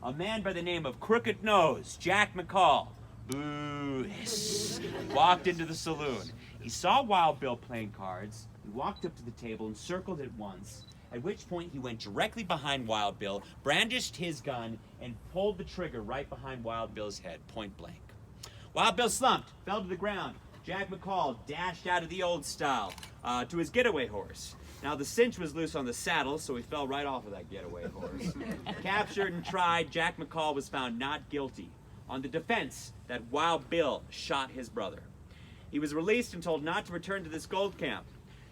a man by the name of Crooked Nose, Jack McCall, boo, walked into the saloon. He saw Wild Bill playing cards. He walked up to the table and circled it once, at which point he went directly behind Wild Bill, brandished his gun, and pulled the trigger right behind Wild Bill's head, point blank. Wild Bill slumped, fell to the ground. Jack McCall dashed out of the old style to his getaway horse. Now, the cinch was loose on the saddle, so he fell right off of that getaway horse. Captured and tried, Jack McCall was found not guilty on the defense that Wild Bill shot his brother. He was released and told not to return to this gold camp.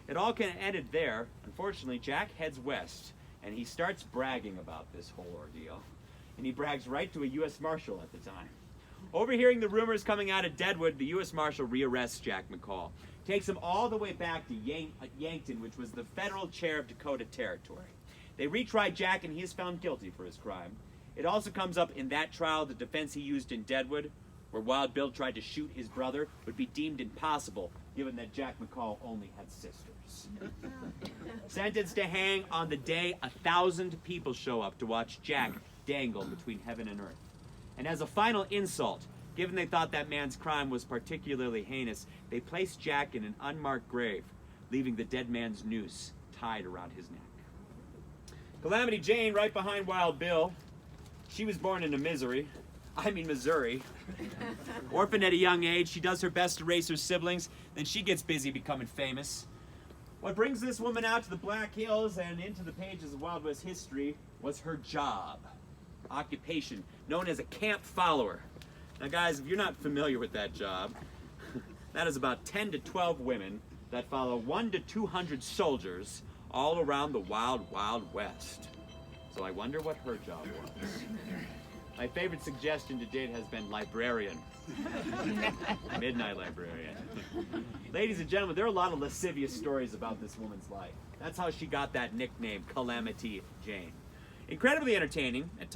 It all kind of ended there. Unfortunately, Jack heads west, and he starts bragging about this whole ordeal. And he brags right to a U.S. Marshal at the time. Overhearing the rumors coming out of Deadwood, the U.S. Marshal rearrests Jack McCall, takes him all the way back to Yankton, which was the federal chair of Dakota Territory. They retried Jack, and he is found guilty for his crime. It also comes up in that trial the defense he used in Deadwood, where Wild Bill tried to shoot his brother, would be deemed impossible, given that Jack McCall only had sisters. Sentenced to hang on the day 1,000 people show up to watch Jack dangle between heaven and earth. And as a final insult, given they thought that man's crime was particularly heinous, they placed Jack in an unmarked grave, leaving the dead man's noose tied around his neck. Calamity Jane, right behind Wild Bill, she was born into Missouri. Orphaned at a young age, she does her best to raise her siblings, then she gets busy becoming famous. What brings this woman out to the Black Hills and into the pages of Wild West history was her job, occupation, known as a camp follower. Now guys, if you're not familiar with that job, that is about 10 to 12 women that follow 1 to 200 soldiers all around the wild, wild west. So I wonder what her job was. My favorite suggestion to date has been librarian. Midnight librarian. Ladies and gentlemen, there are a lot of lascivious stories about this woman's life. That's how she got that nickname, Calamity Jane. Incredibly entertaining at times.